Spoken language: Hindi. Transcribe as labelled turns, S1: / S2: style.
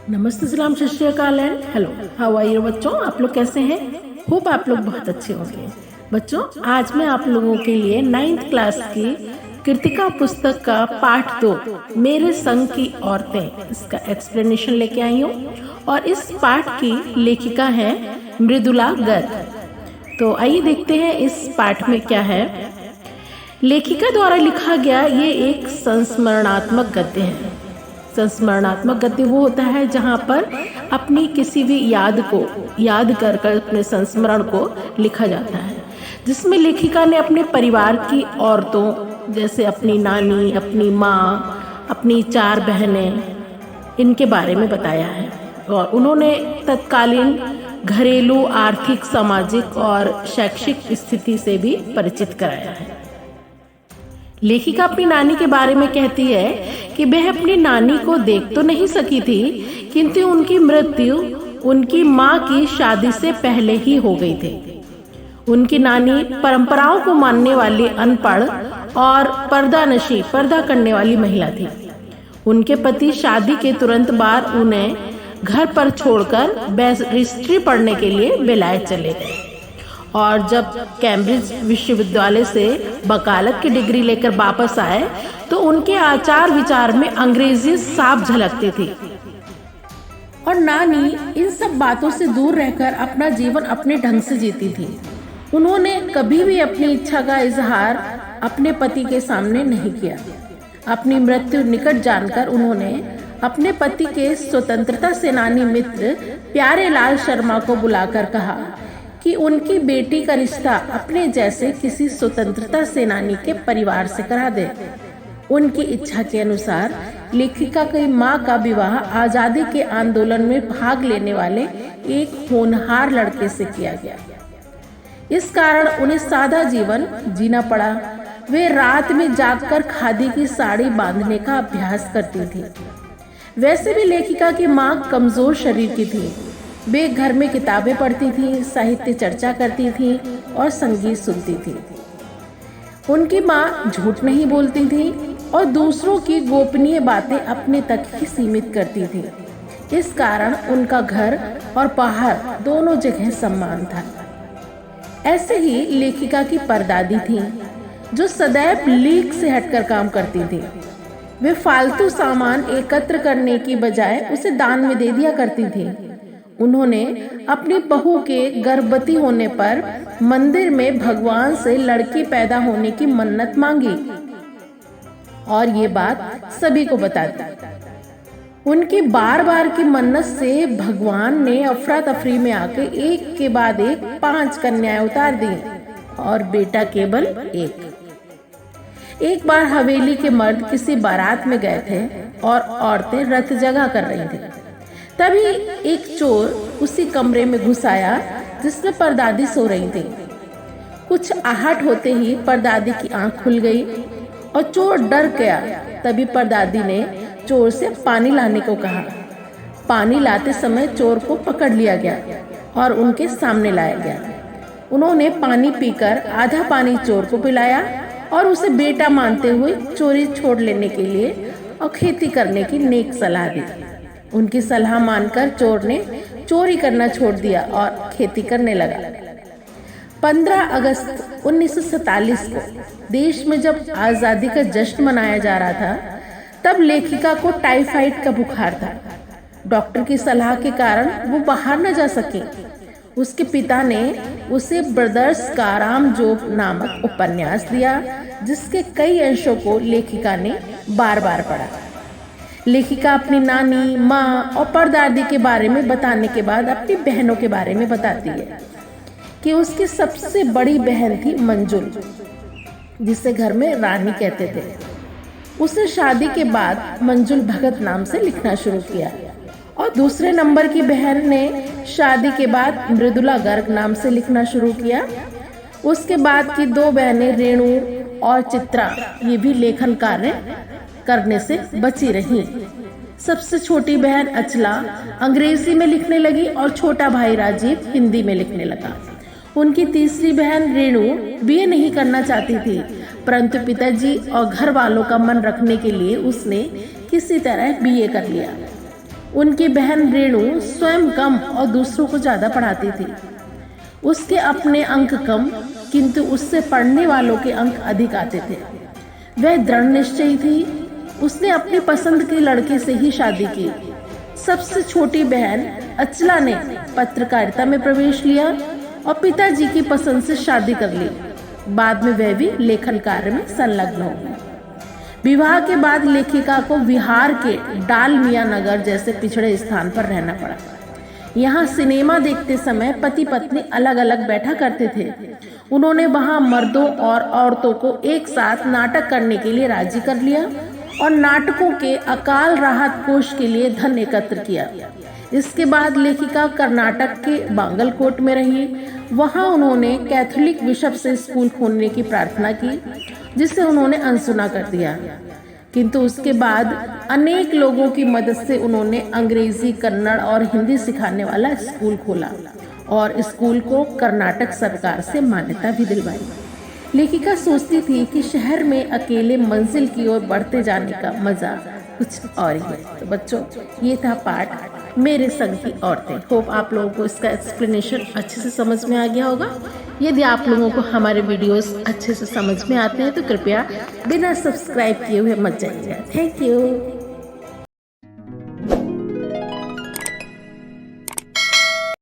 S1: नमस्ते, सलाम, Sat Shri Akal and hello. How are you बच्चों? आप लोग कैसे हैं? होप आप लोग बहुत अच्छे होंगे। बच्चों, आज मैं आप लोगों के लिए 9th क्लास की कृतिका पुस्तक का पाठ 2 मेरे संग की औरतें, इसका एक्सप्लेनेशन लेके आई हूँ। और इस पाठ की लेखिका है मृदुला गर्ग। तो आइए देखते हैं इस पाठ में क्या है। लेखिका द्वारा लिखा गया ये एक संस्मरणात्मक गद्य है। संस्मरणात्मक गद्य वो होता है जहाँ पर अपनी किसी भी याद को याद कर अपने संस्मरण को लिखा जाता है, जिसमें लेखिका ने अपने परिवार की औरतों जैसे अपनी नानी, अपनी माँ, अपनी 4 बहनें, इनके बारे में बताया है। और उन्होंने तत्कालीन घरेलू, आर्थिक, सामाजिक और शैक्षिक स्थिति से भी परिचित कराया है। लेखिका अपनी नानी के बारे में कहती है कि वह अपनी नानी को देख तो नहीं सकी थी, किंतु उनकी मृत्यु उनकी माँ की शादी से पहले ही हो गई थी। उनकी नानी परंपराओं को मानने वाली अनपढ़ और पर्दा करने वाली महिला थी। उनके पति शादी के तुरंत बाद उन्हें घर पर छोड़कर बैरिस्ट्री पढ़ने के लिए विलायत चले गए। और जब कैम्ब्रिज विश्वविद्यालय से वकालत की डिग्री लेकर वापस आए तो उनके आचार विचार में अंग्रेजी साफ झलकती थी। और नानी इन सब बातों से दूर रहकर अपना जीवन अपने ढंग से जीती थी। उन्होंने कभी भी अपनी इच्छा का इजहार अपने पति के सामने नहीं किया। अपनी मृत्यु निकट जानकर उन्होंने अपने पति के स्वतंत्रता सेनानी मित्र प्यारेलाल शर्मा को बुलाकर कहा कि उनकी बेटी का रिश्ता अपने जैसे किसी स्वतंत्रता सेनानी के परिवार से करा दे। उनकी इच्छा के अनुसार लेखिका की मां का विवाह आजादी के आंदोलन में भाग लेने वाले एक होनहार लड़के से किया गया। इस कारण उन्हें सादा जीवन जीना पड़ा। वे रात में जागकर खादी की साड़ी बांधने का अभ्यास करती थी। वैसे भी लेखिका की मां कमजोर शरीर की थी। वे घर में किताबें पढ़ती थी, साहित्य चर्चा करती थी और संगीत सुनती थी। उनकी माँ झूठ नहीं बोलती थी और दूसरों की गोपनीय बातें अपने तक ही सीमित करती थी। इस कारण उनका घर और बाहर दोनों जगह सम्मान था। ऐसे ही लेखिका की परदादी थी, जो सदैव लीक से हटकर काम करती थी। वे फालतू सामान एकत्र करने की बजाय उसे दान में दे दिया करती थी। उन्होंने अपनी बहू के गर्भवती होने पर मंदिर में भगवान से लड़की पैदा होने की मन्नत मांगी और ये बात सभी को बता दी। उनकी बार बार की मन्नत से भगवान ने अफरा तफरी में आके एक के बाद एक 5 कन्याएं उतार दी और बेटा केवल एक बार हवेली के मर्द किसी बारात में गए थे और औरतें रथ जगह कर रही थी। तभी एक चोर उसी कमरे में घुस आया जिसमें परदादी सो रही थी। कुछ आहट होते ही परदादी की आंख खुल गई और चोर डर गया। तभी परदादी ने चोर से पानी लाने को कहा। पानी लाते समय चोर को पकड़ लिया गया और उनके सामने लाया गया। उन्होंने पानी पीकर आधा पानी चोर को पिलाया और उसे बेटा मानते हुए चोरी छोड़ लेने के लिए और खेती करने की नेक सलाह दी। उनकी सलाह मानकर चोर ने चोरी करना छोड़ दिया और खेती करने लगा। 15 अगस्त 1947 को देश में जब आजादी का जश्न मनाया जा रहा था, तब लेखिका को टाइफाइड का बुखार था। डॉक्टर की सलाह के कारण वो बाहर न जा सकी। उसके पिता ने उसे ब्रदर्स कारामजोब नामक उपन्यास दिया, जिसके कई अंशों को लेखिका ने बार बार पढ़ा। लेखिका अपनी नानी, माँ और परदादी के बारे में बताने के बाद अपनी बहनों के बारे में बताती है कि उसकी सबसे बड़ी बहन थी मंजुल, जिसे घर में रानी कहते थे। उसने शादी के बाद मंजुल भगत नाम से लिखना शुरू किया और दूसरे नंबर की बहन ने शादी के बाद मृदुला गर्ग नाम से लिखना शुरू किया। उसके बाद की 2 बहनें रेणु और चित्रा ये भी लेखन कार्य करने से बची रही। सबसे छोटी बहन अचला अंग्रेजी में लिखने लगी और छोटा भाई राजीव हिंदी में लिखने लगा। उनकी तीसरी बहन रेणु बीए नहीं करना चाहती थी, परंतु पिताजी और घर वालों का मन रखने के लिए उसने किसी तरह बीए कर लिया। उनकी बहन रेणु स्वयं कम और दूसरों को ज़्यादा पढ़ाती थी। उसके अपने अंक कम, किंतु उससे पढ़ने वालों के अंक अधिक आते थे। वह दृढ़ निश्चयी थी। उसने अपनी पसंद के लड़के से ही शादी की। सबसे छोटी बहन अचला ने पत्रकारिता में प्रवेश लिया और पिताजी की पसंद से शादी कर ली। बाद में वह भी लेखन कार्य में संलग्न हो गई। विवाह के बाद लेखिका को बिहार के डालमिया नगर जैसे पिछड़े स्थान पर रहना पड़ा। यहाँ सिनेमा देखते समय पति पत्नी अलग अलग बैठा करते थे। उन्होंने वहाँ मर्दों और औरतों को एक साथ नाटक करने के लिए राजी कर लिया और नाटकों के अकाल राहत कोष के लिए धन एकत्र किया। इसके बाद लेखिका कर्नाटक के बांगलकोट में रही। वहाँ उन्होंने कैथोलिक बिशप से स्कूल खोलने की प्रार्थना की, जिसे उन्होंने अनसुना कर दिया। किंतु उसके बाद अनेक लोगों की मदद से उन्होंने अंग्रेजी, कन्नड़ और हिंदी सिखाने वाला स्कूल खोला और स्कूल को कर्नाटक सरकार से मान्यता भी दिलवाई। लेखिका सोचती थी कि शहर में अकेले मंजिल की ओर बढ़ते जाने का मजा कुछ और ही है। तो बच्चों, ये था पाठ मेरे संग की औरतें। होप आप लोगों को इसका एक्सप्लेनेशन अच्छे से समझ में आ गया होगा। यदि आप लोगों को हमारे वीडियोस अच्छे से समझ में आते हैं तो कृपया बिना सब्सक्राइब किए हुए मत जाइएगा। Thank you.